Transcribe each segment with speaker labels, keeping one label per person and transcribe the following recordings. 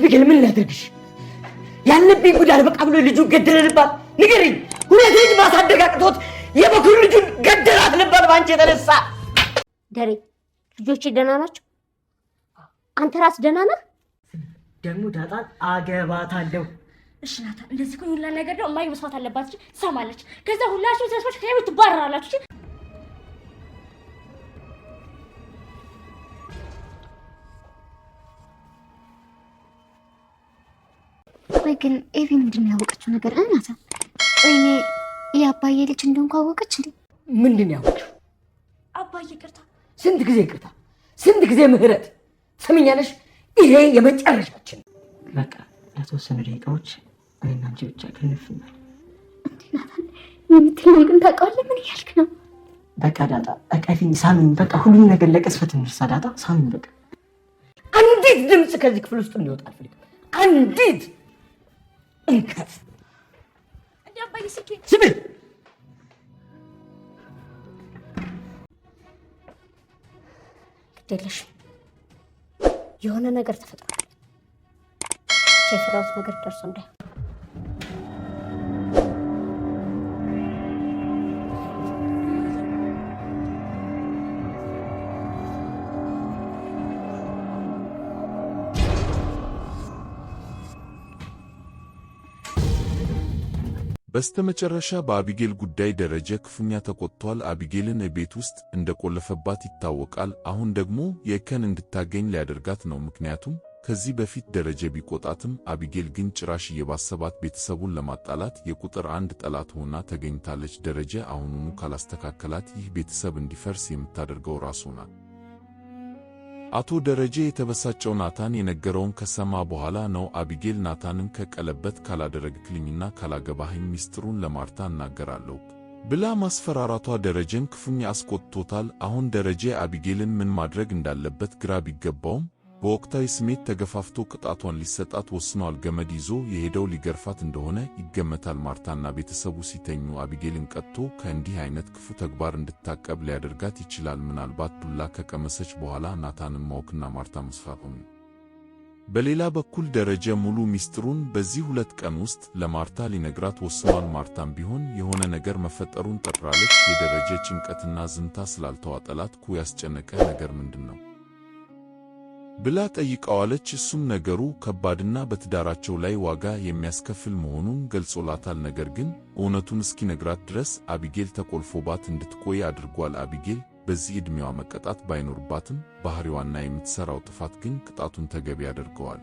Speaker 1: አቢጌል ምን ላድርግሽ? ያለብኝ ጉዳይ በቃ ብሎ ልጁን ገደለንባት። ንገሪኝ፣ ሁለት ልጅ ማሳደግ አቅቶት የበኩር ልጁን ገደላት ነበር ባንቺ የተነሳ።
Speaker 2: ደሬ ልጆቼ ደህና ናቸው? አንተ ራስ ደህና ነህ?
Speaker 1: ደግሞ ዳጣን አገባታለሁ።
Speaker 3: እሺ ናታን፣ እንደዚህ እኮ ሁላ ነገር ነው እማዬ መስማት አለባት እንጂ ትሰማለች። ከዛ ሁላችሁ ተስፋች ከቤት ትባረራላችሁ።
Speaker 2: ወይ ግን ኤቪ ምንድን ነው ያወቀችው ነገር? ናታን ወይኔ የአባዬ ልጅ እንደሆንኩ አወቀች እንዴ?
Speaker 1: ምንድን ነው ያወቀችው?
Speaker 3: አባዬ ይቅርታ።
Speaker 1: ስንት ጊዜ ይቅርታ፣ ስንት ጊዜ ምህረት። ሰምኛለሽ? ይሄ የመጨረሻችን። በቃ ለተወሰኑ ደቂቃዎች እኔና አንቺ ብቻ ክንፍናል።
Speaker 2: እንዴ ናታን የምትለው ግን ታውቃለህ? ምን እያልክ ነው?
Speaker 1: በቃ ዳጣ እቀፊኝ፣ ሳሚኝ። በቃ ሁሉም ነገር ለቅስፈት እንርሳ። ዳጣ ሳሚኝ። በቃ አንዲት ድምፅ ከዚህ ክፍል ውስጥ እንዲወጣ አልፈልግም። አንዲት እንከፍ
Speaker 3: እንዴ አባዬ ስልኬ
Speaker 1: ስሚ።
Speaker 2: ግዴለሽ የሆነ ነገር ተፈጥሯል። የፈራሁት ነገር ደርሶ እንዳይ
Speaker 4: በስተመጨረሻ በአቢጌል ጉዳይ ደረጀ ክፉኛ ተቆጥቷል። አቢጌልን ቤት ውስጥ እንደቆለፈባት ይታወቃል። አሁን ደግሞ የከን እንድታገኝ ሊያደርጋት ነው። ምክንያቱም ከዚህ በፊት ደረጀ ቢቆጣትም አቢጌል ግን ጭራሽ እየባሰባት ቤተሰቡን ለማጣላት የቁጥር አንድ ጠላት ሆና ተገኝታለች። ደረጀ አሁኑኑ ካላስተካከላት ይህ ቤተሰብ እንዲፈርስ የምታደርገው ራሱ ናት። አቶ ደረጀ የተበሳጨው ናታን የነገረውን ከሰማ በኋላ ነው። አቢጌል ናታንን ከቀለበት ካላደረግክልኝና ካላገባህኝ ሚስጥሩን ለማርታ እናገራለሁ ብላ ማስፈራራቷ ደረጀን ክፉኛ አስቆጥቶታል። አሁን ደረጀ አቢጌልን ምን ማድረግ እንዳለበት ግራ ቢገባውም በወቅታዊ ስሜት ተገፋፍቶ ቅጣቷን ሊሰጣት ወስኗል። ገመድ ይዞ የሄደው ሊገርፋት እንደሆነ ይገመታል። ማርታና ቤተሰቡ ሲተኙ አቢጌልን ቀጥቶ ከእንዲህ አይነት ክፉ ተግባር እንድታቀብ ሊያደርጋት ይችላል። ምናልባት ዱላ ከቀመሰች በኋላ ናታንን ማወክና ማርታ መስፋቱን። በሌላ በኩል ደረጀ ሙሉ ሚስጥሩን በዚህ 2 ቀን ውስጥ ለማርታ ሊነግራት ወስኗል። ማርታም ቢሆን የሆነ ነገር መፈጠሩን ጠርጥራለች። የደረጀ ጭንቀትና ዝምታ ስላልተዋጠላት ኩ ያስጨነቀ ነገር ምንድን ነው ብላ ጠይቀዋለች። እሱም ነገሩ ከባድና በትዳራቸው ላይ ዋጋ የሚያስከፍል መሆኑን ገልጾላታል። ነገር ግን እውነቱን እስኪነግራት ድረስ አቢጌል ተቆልፎባት እንድትቆይ አድርጓል። አቢጌል በዚህ ዕድሜዋ መቀጣት ባይኖርባትም ባህሪዋና የምትሠራው ጥፋት ግን ቅጣቱን ተገቢ ያደርገዋል።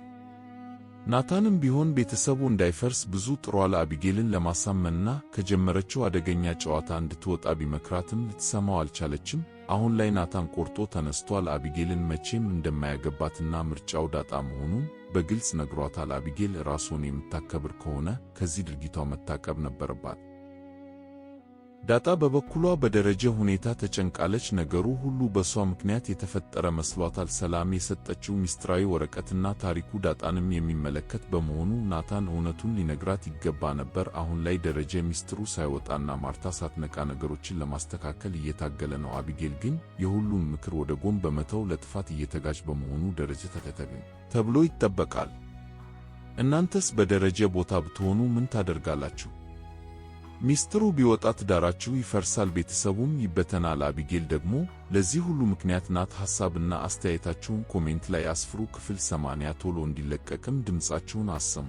Speaker 4: ናታንም ቢሆን ቤተሰቡ እንዳይፈርስ ብዙ ጥሯል። አቢጌልን ለማሳመንና ከጀመረችው አደገኛ ጨዋታ እንድትወጣ ቢመክራትም ልትሰማው አልቻለችም። አሁን ላይ ናታን ቆርጦ ተነስቷል። አቢጌልን መቼም እንደማያገባትና ምርጫው ዳጣ መሆኑን በግልጽ ነግሯታል። አቢጌል ራሷን የምታከብር ከሆነ ከዚህ ድርጊቷ መታቀብ ነበረባት። ዳጣ በበኩሏ በደረጀ ሁኔታ ተጨንቃለች። ነገሩ ሁሉ በሷ ምክንያት የተፈጠረ መስሏታል። ሰላም የሰጠችው ሚስጥራዊ ወረቀትና ታሪኩ ዳጣንም የሚመለከት በመሆኑ ናታን እውነቱን ሊነግራት ይገባ ነበር። አሁን ላይ ደረጀ ሚስጥሩ ሳይወጣና ማርታ ሳትነቃ ነገሮችን ለማስተካከል እየታገለ ነው። አቢጌል ግን የሁሉም ምክር ወደ ጎን በመተው ለጥፋት እየተጋች በመሆኑ ደረጀ ተከታታይ ተብሎ ይጠበቃል። እናንተስ በደረጀ ቦታ ብትሆኑ ምን ታደርጋላችሁ? ሚስጥሩ ቢወጣ ትዳራችሁ ይፈርሳል፣ ቤተሰቡም ይበተናል። አቢጌል ደግሞ ለዚህ ሁሉ ምክንያት ናት። ሐሳብና አስተያየታችሁን ኮሜንት ላይ አስፍሩ። ክፍል 80 ቶሎ እንዲለቀቅም ድምጻችሁን አሰሙ።